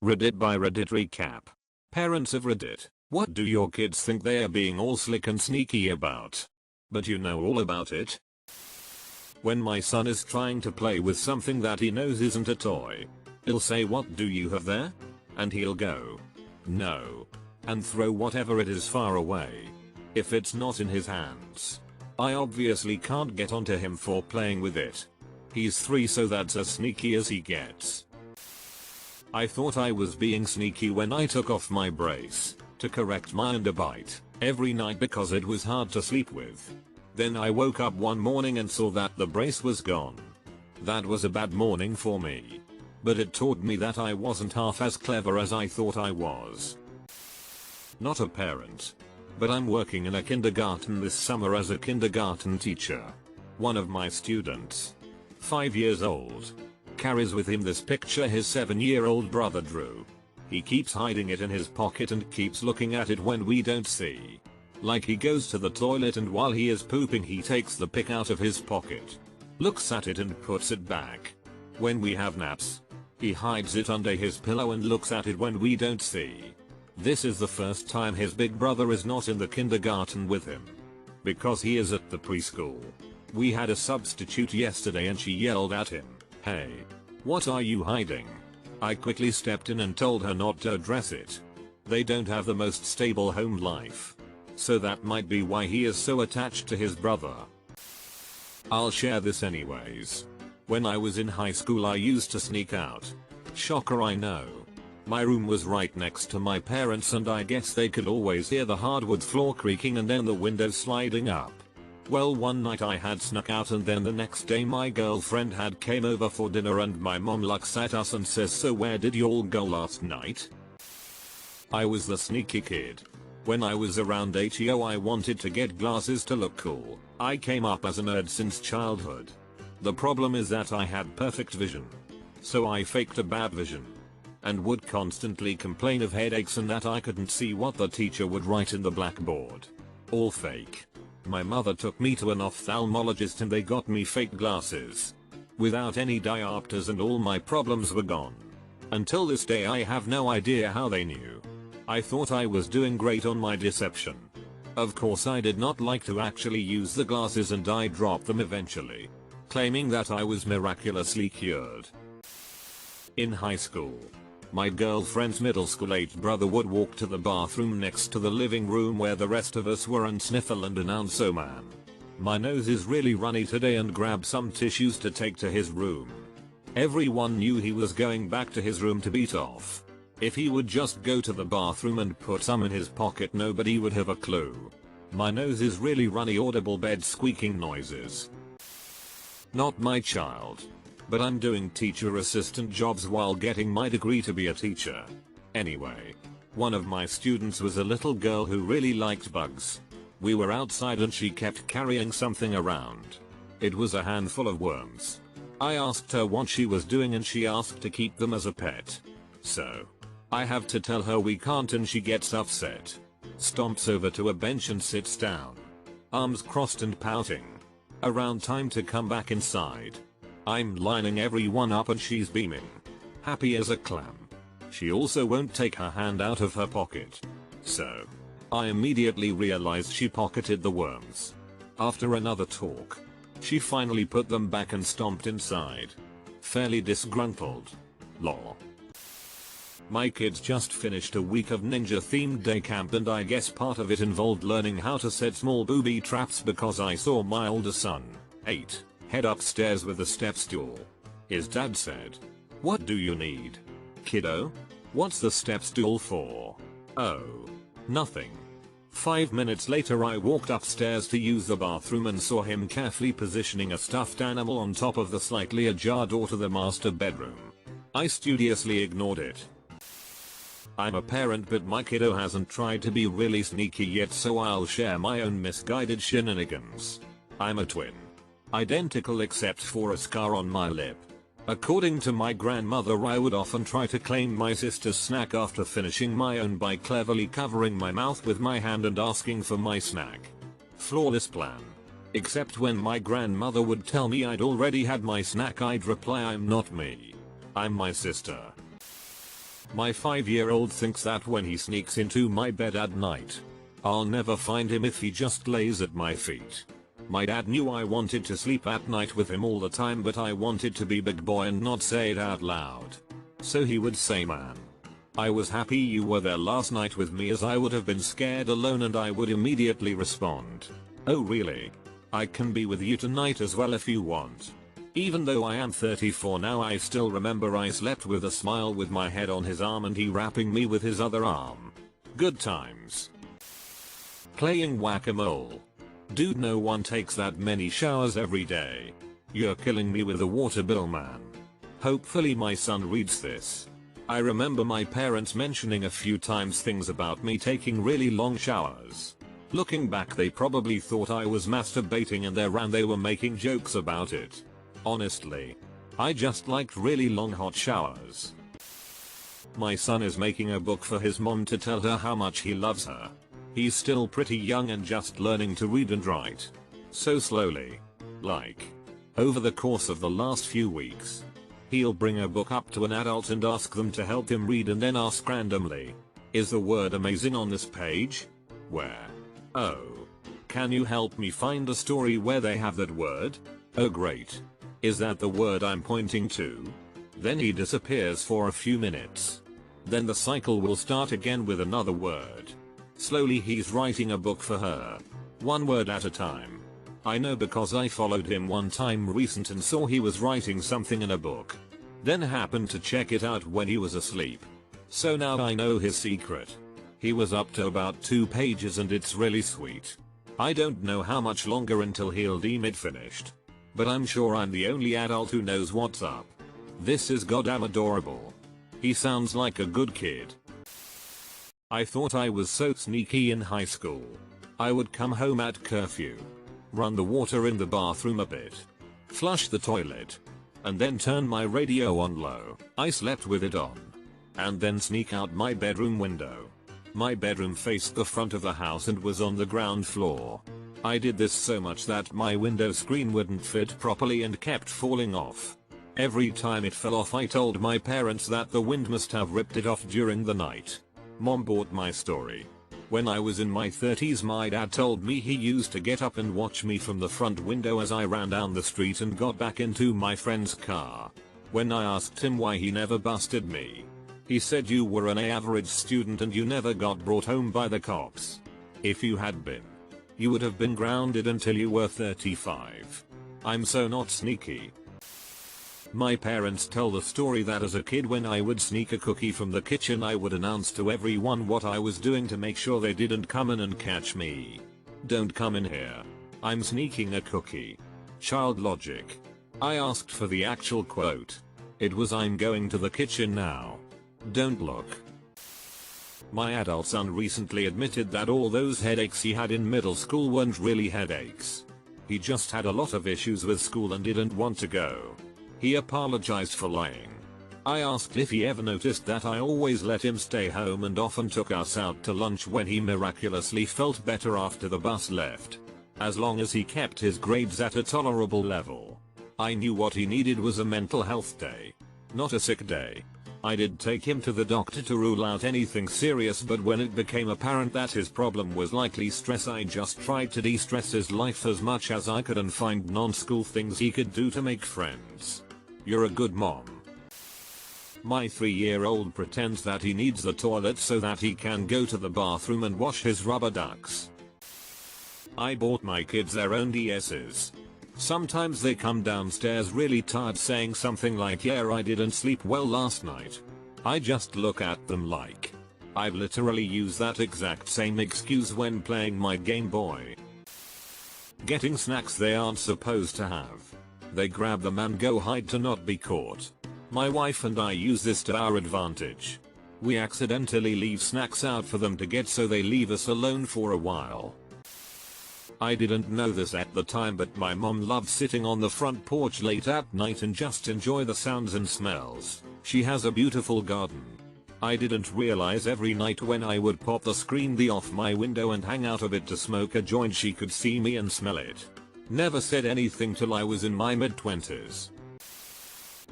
Reddit by Reddit recap. Parents of Reddit, what do your kids think they are being all slick and sneaky about? But you know all about it? When my son is trying to play with something that he knows isn't a toy, he'll say, "What do you have there?" And he'll go, "No," and throw whatever it is far away. If it's not in his hands, I obviously can't get onto him for playing with it. He's 3, so that's as sneaky as he gets. I thought I was being sneaky when I took off my brace to correct my underbite every night because it was hard to sleep with. Then I woke up one morning and saw that the brace was gone. That was a bad morning for me. But it taught me that I wasn't half as clever as I thought I was. Not a parent, but I'm working in a kindergarten this summer as a kindergarten teacher. One of my students, 5 years old, carries with him this picture his 7-year-old brother drew. He keeps hiding it in his pocket and keeps looking at it when we don't see. Like he goes to the toilet and while he is pooping he takes the pic out of his pocket, looks at it and puts it back. When we have naps, he hides it under his pillow and looks at it when we don't see. This is the first time his big brother is not in the kindergarten with him, because he is at the preschool. We had a substitute yesterday and she yelled at him, "Hey, what are you hiding?" I quickly stepped in and told her not to address it. They don't have the most stable home life, so that might be why he is so attached to his brother. I'll share this anyways. When I was in high school I used to sneak out. Shocker, I know. My room was right next to my parents and I guess they could always hear the hardwood floor creaking and then the window sliding up. Well, one night I had snuck out and then the next day my girlfriend had came over for dinner and my mom looks at us and says, "So where did you all go last night?" I was the sneaky kid. When I was around 8 I wanted to get glasses to look cool. I came up as a nerd since childhood. The problem is that I had perfect vision, so I faked a bad vision and would constantly complain of headaches and that I couldn't see what the teacher would write in the blackboard. All fake. My mother took me to an ophthalmologist and they got me fake glasses without any diopters and all my problems were gone. Until this day I have no idea how they knew. I thought I was doing great on my deception. Of course I did not like to actually use the glasses and I dropped them eventually, claiming that I was miraculously cured. In high school, my girlfriend's middle school aged brother would walk to the bathroom next to the living room where the rest of us were and sniffle and announce, "Oh man, my nose is really runny today," and grab some tissues to take to his room. Everyone knew he was going back to his room to beat off. If he would just go to the bathroom and put some in his pocket nobody would have a clue. "My nose is really runny," audible bed squeaking noises. Not my child. But I'm doing teacher assistant jobs while getting my degree to be a teacher. Anyway, one of my students was a little girl who really liked bugs. We were outside and she kept carrying something around. It was a handful of worms. I asked her what she was doing and she asked to keep them as a pet. So I have to tell her we can't and she gets upset. Stomps over to a bench and sits down, arms crossed and pouting. Around time to come back inside, I'm lining everyone up and she's beaming, happy as a clam. She also won't take her hand out of her pocket. So I immediately realized she pocketed the worms. After another talk, she finally put them back and stomped inside, fairly disgruntled. Lol. My kids just finished a week of ninja themed day camp and I guess part of it involved learning how to set small booby traps because I saw my older son, 8, head upstairs with a step stool. His dad said, "What do you need, kiddo? What's the step stool for?" "Oh, nothing." 5 minutes later I walked upstairs to use the bathroom and saw him carefully positioning a stuffed animal on top of the slightly ajar door to the master bedroom. I studiously ignored it. I'm a parent but my kiddo hasn't tried to be really sneaky yet, so I'll share my own misguided shenanigans. I'm a twin. Identical except for a scar on my lip. According to my grandmother I would often try to claim my sister's snack after finishing my own by cleverly covering my mouth with my hand and asking for my snack. Flawless plan. Except when my grandmother would tell me I'd already had my snack I'd reply, "I'm not me. I'm my sister." My 5-year-old thinks that when he sneaks into my bed at night, I'll never find him if he just lays at my feet. My dad knew I wanted to sleep at night with him all the time, but I wanted to be big boy and not say it out loud. So he would say, "Man, I was happy you were there last night with me," as I would have been scared alone, and I would immediately respond, "Oh really? I can be with you tonight as well if you want." Even though I am 34 now, I still remember I slept with a smile with my head on his arm and he wrapping me with his other arm. Good times. Playing whack-a-mole. Dude, no one takes that many showers every day. You're killing me with the water bill, man. Hopefully my son reads this. I remember my parents mentioning a few times things about me taking really long showers. Looking back, they probably thought I was masturbating and they were making jokes about it. Honestly, I just liked really long hot showers. My son is making a book for his mom to tell her how much he loves her. He's still pretty young and just learning to read and write. So slowly, like, over the course of the last few weeks, he'll bring a book up to an adult and ask them to help him read and then ask randomly, "Is the word amazing on this page?" Where? "Oh. Can you help me find a story where they have that word?" "Oh great. Is that the word I'm pointing to?" Then he disappears for a few minutes. Then the cycle will start again with another word. Slowly he's writing a book for her. One word at a time. I know because I followed him one time recent and saw he was writing something in a book. Then happened to check it out when he was asleep. So now I know his secret. He was up to about 2 pages and it's really sweet. I don't know how much longer until he'll deem it finished. But I'm sure I'm the only adult who knows what's up. This is goddamn adorable. He sounds like a good kid. I thought I was so sneaky in high school. I would come home at curfew, run the water in the bathroom a bit, flush the toilet, and then turn my radio on low. I slept with it on. And then sneak out my bedroom window. My bedroom faced the front of the house and was on the ground floor. I did this so much that my window screen wouldn't fit properly and kept falling off. Every time it fell off I told my parents that the wind must have ripped it off during the night. Mom bought my story. When I was in my 30s, my dad told me he used to get up and watch me from the front window as I ran down the street and got back into my friend's car. When I asked him why he never busted me, he said, "You were an average student and you never got brought home by the cops. If you had been, you would have been grounded until you were 35. I'm so not sneaky." My parents tell the story that as a kid when I would sneak a cookie from the kitchen I would announce to everyone what I was doing to make sure they didn't come in and catch me. "Don't come in here. I'm sneaking a cookie." Child logic. I asked for the actual quote. It was, "I'm going to the kitchen now. Don't look." My adult son recently admitted that all those headaches he had in middle school weren't really headaches. He just had a lot of issues with school and didn't want to go. He apologized for lying. I asked if he ever noticed that I always let him stay home and often took us out to lunch when he miraculously felt better after the bus left. As long as he kept his grades at a tolerable level. I knew what he needed was a mental health day, not a sick day. I did take him to the doctor to rule out anything serious, but when it became apparent that his problem was likely stress, I just tried to de-stress his life as much as I could and find non-school things he could do to make friends. You're a good mom. My 3-year-old pretends that he needs the toilet so that he can go to the bathroom and wash his rubber ducks. I bought my kids their own DS's. Sometimes they come downstairs really tired saying something like, "Yeah, I didn't sleep well last night." I just look at them like, I've literally used that exact same excuse when playing my Game Boy. Getting snacks they aren't supposed to have. They grab them and go hide to not be caught. My wife and I use this to our advantage. We accidentally leave snacks out for them to get so they leave us alone for a while. I didn't know this at the time, but my mom loves sitting on the front porch late at night and just enjoy the sounds and smells. She has a beautiful garden. I didn't realize every night when I would pop the screen off my window and hang out of it to smoke a joint she could see me and smell it. Never said anything till I was in my mid-20s.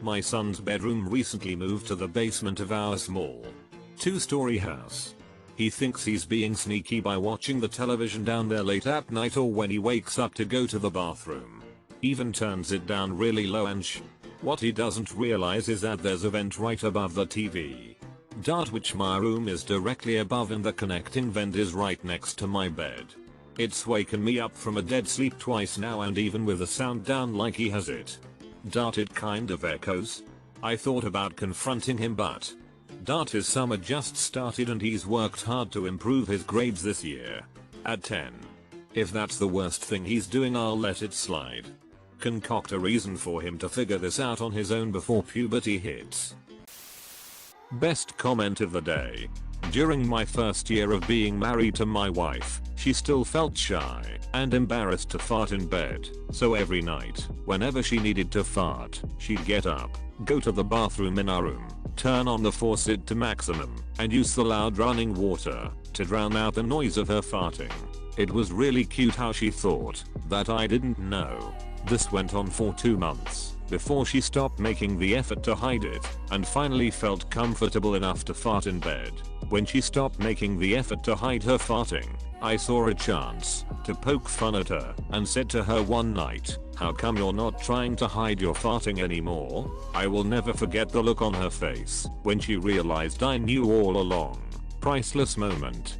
My son's bedroom recently moved to the basement of our small 2-story house. He thinks he's being sneaky by watching the television down there late at night or when he wakes up to go to the bathroom. Even turns it down really low and what he doesn't realize is that there's a vent right above the TV. Which my room is directly above and the connecting vent is right next to my bed. It's waken me up from a dead sleep twice now, and even with the sound down like he has it. It kind of echoes. I thought about confronting him, but his summer just started and he's worked hard to improve his grades this year. At 10. If that's the worst thing he's doing, I'll let it slide. Concoct a reason for him to figure this out on his own before puberty hits. Best comment of the day. During my first year of being married to my wife, she still felt shy and embarrassed to fart in bed, so every night, whenever she needed to fart, she'd get up, go to the bathroom in our room, turn on the faucet to maximum, and use the loud running water to drown out the noise of her farting. It was really cute how she thought that I didn't know. This went on for 2 months before she stopped making the effort to hide it and finally felt comfortable enough to fart in bed. When she stopped making the effort to hide her farting, I saw a chance to poke fun at her and said to her one night, "How come you're not trying to hide your farting anymore?" I will never forget the look on her face when she realized I knew all along. Priceless moment.